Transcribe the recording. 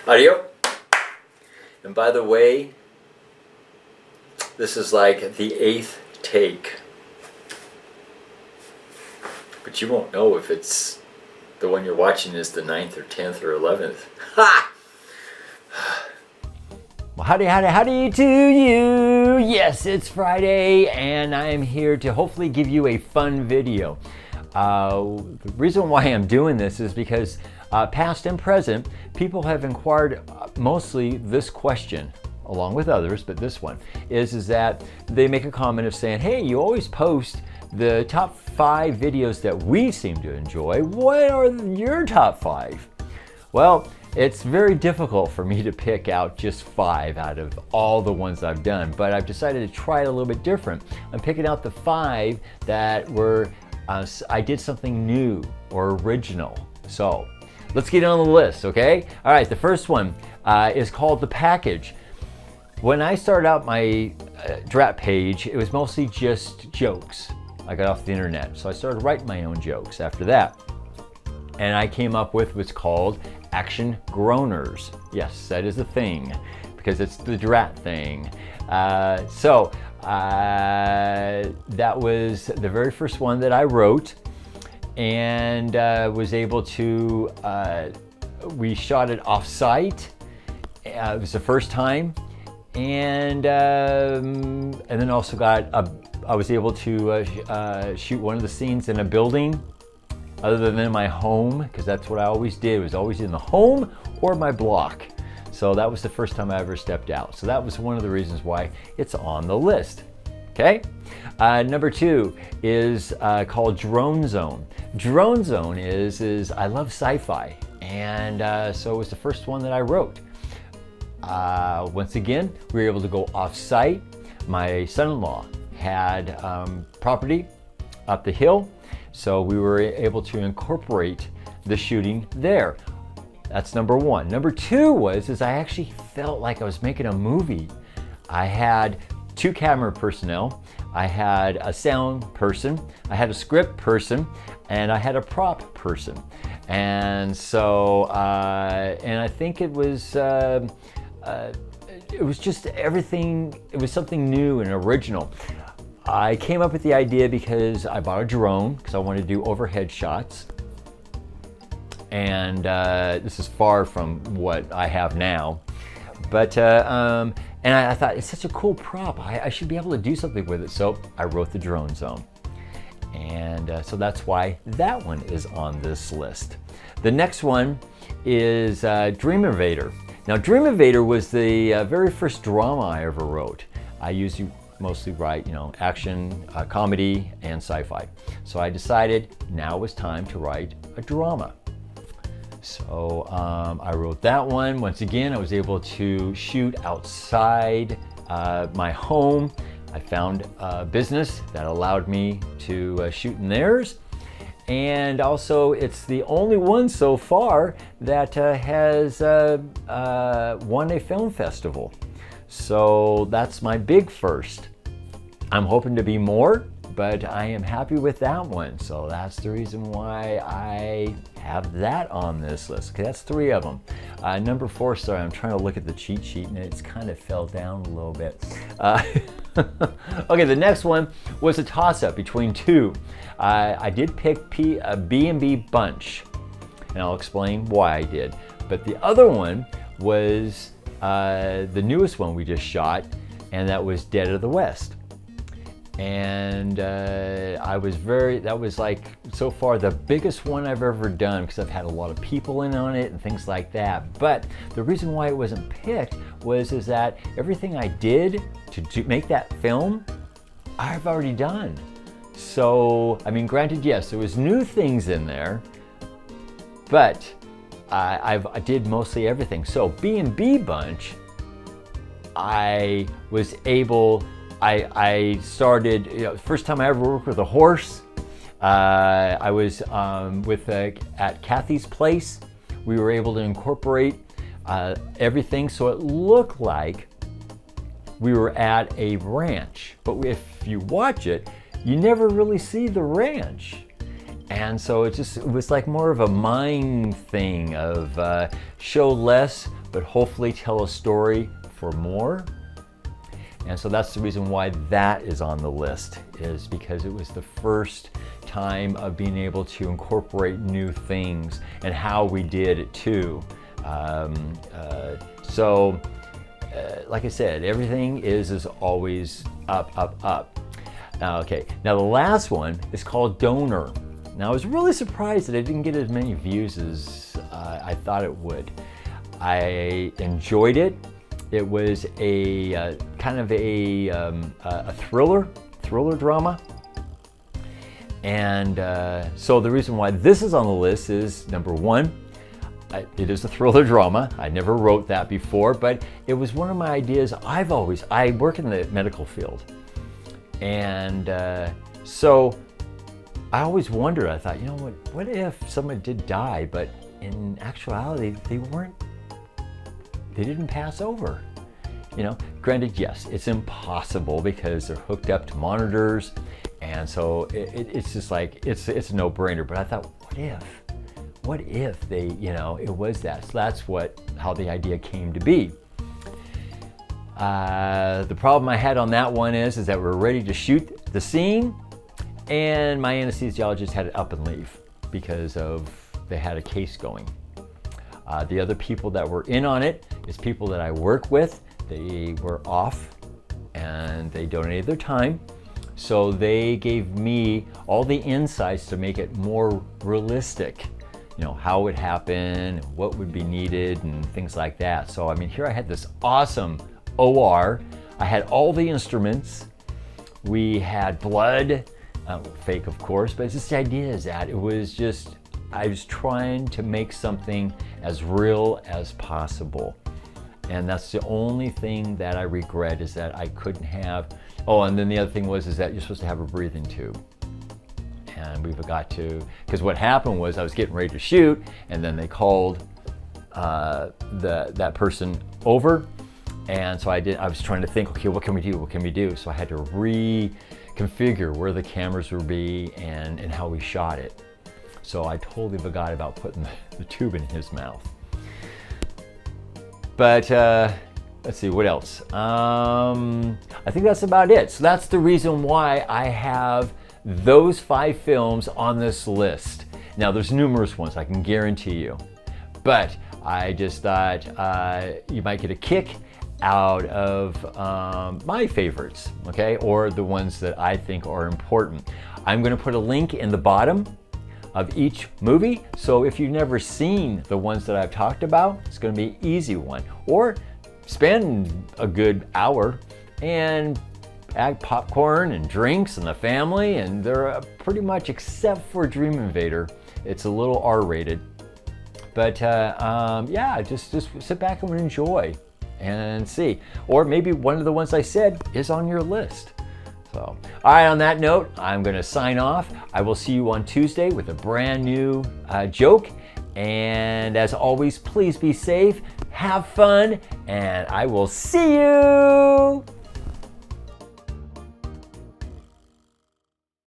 Audio. And by the way, this is like the 8th take. But you won't know if it's the one you're watching is the 9th or 10th or 11th. Ha! Well, howdy to you. Yes, it's Friday and I'm here to hopefully give you a fun video. The reason why I'm doing this is because past and present, people have inquired mostly this question, along with others, but this one is that they make a comment of saying, hey, you always post the top 5 videos that we seem to enjoy. What are your top 5? Well, it's very difficult for me to pick out just 5 out of all the ones I've done, but I've decided to try it a little bit different. I'm picking out the 5 that were, I did something new or original. So let's get on the list, okay? All right, the first one is called The Package. When I started out my DRAP page, it was mostly just jokes I got off the internet. So I started writing my own jokes after that. And I came up with what's called Action Groaners. Yes, that is a thing because it's the DRAP thing. That was the very first one that I wrote and was able to, we shot it off-site. It was the first time. And then also I was able to shoot one of the scenes in a building other than my home, because that's what I always did. It was always in the home or my block. So that was the first time I ever stepped out. So that was one of the reasons why it's on the list. Okay. Number 2 is called DRONEzone. DRONEzone is I love sci-fi, and so it was the first one that I wrote. Once again, we were able to go off-site. My son-in-law had property up the hill, so we were able to incorporate the shooting there. That's number 1. Number 2 is I actually felt like I was making a movie. I had 2 camera personnel, I had a sound person, I had a script person, and I had a prop person. And so, and I think it was just everything, it was something new and original. I came up with the idea because I bought a drone because I wanted to do overhead shots. And this is far from what I have now. But, and I thought it's such a cool prop. I should be able to do something with it. So I wrote the DRONEzone. And so that's why that one is on this list. The next one is Invader. Now, Invader was the very first drama I ever wrote. I usually mostly write, action, comedy, and sci-fi. So I decided now was time to write a drama. So I wrote that one. Once again, I was able to shoot outside my home. I found a business that allowed me to shoot in theirs. And also, it's the only one so far that has won a film festival. So that's my big first. I'm hoping to be more, but I am happy with that one. So that's the reason why I have that on this list. Okay, that's 3 of them. Number 4, sorry, I'm trying to look at the cheat sheet and it's kind of fell down a little bit. Okay, the next one was a toss-up between 2. I did pick B&B Bunch, and I'll explain why I did. But the other one was the newest one we just shot, and that was Dead of the West. And that was like so far the biggest one I've ever done because I've had a lot of people in on it and things like that. But the reason why it wasn't picked is that everything I did to make that film, I've already done. So, I mean, granted, yes, there was new things in there, but I did mostly everything. So B&B Bunch, I was able, I started, first time I ever worked with a horse. I was at Kathy's place. We were able to incorporate everything so it looked like we were at a ranch. But if you watch it, you never really see the ranch. And so it was like more of a mind thing of show less but hopefully tell a story for more. And so that's the reason why that is on the list, is because it was the first time of being able to incorporate new things and how we did it too. Like I said, everything is always up, up, up. Okay, now the last one is called Donor. Now I was really surprised that it didn't get as many views as I thought it would. I enjoyed it. It was a kind of a thriller drama. And so the reason why this is on the list is, number one, it is a thriller drama. I never wrote that before, but it was one of my ideas. I work in the medical field. And so I always wondered, I thought, you know what if someone did die, but in actuality, they didn't pass over. You know, granted, yes, it's impossible because they're hooked up to monitors. And so it's just like, it's a no-brainer. But I thought, what if they, it was that. So that's how the idea came to be. The problem I had on that one is that we're ready to shoot the scene, and my anesthesiologist had to up and leave because they had a case going. The other people that were in on it is people that I work with. They were off and they donated their time. So they gave me all the insights to make it more realistic. How it would happen, what would be needed, and things like that. So, here I had this awesome OR. I had all the instruments. We had blood, fake of course, but it's just the idea is that I was trying to make something as real as possible. And that's the only thing that I regret, is that I couldn't have, and then the other thing is that you're supposed to have a breathing tube. And we forgot to, because what happened was I was getting ready to shoot, and then they called that person over. And so I was trying to think, okay, what can we do? So I had to reconfigure where the cameras would be and how we shot it. So I totally forgot about putting the tube in his mouth. But let's see, what else? I think that's about it. So that's the reason why I have those 5 films on this list. Now there's numerous ones, I can guarantee you. But I just thought you might get a kick out of my favorites, okay? Or the ones that I think are important. I'm gonna put a link in the bottom of each movie, so if you've never seen the ones that I've talked about, it's gonna be an easy one. Or spend a good hour and add popcorn and drinks and the family, and they're pretty much, except for Dream Invader, it's a little R-rated. But yeah, just sit back and enjoy and see. Or maybe one of the ones I said is on your list. So, all right, on that note, I'm gonna sign off. I will see you on Tuesday with a brand new joke. And as always, please be safe, have fun, and I will see you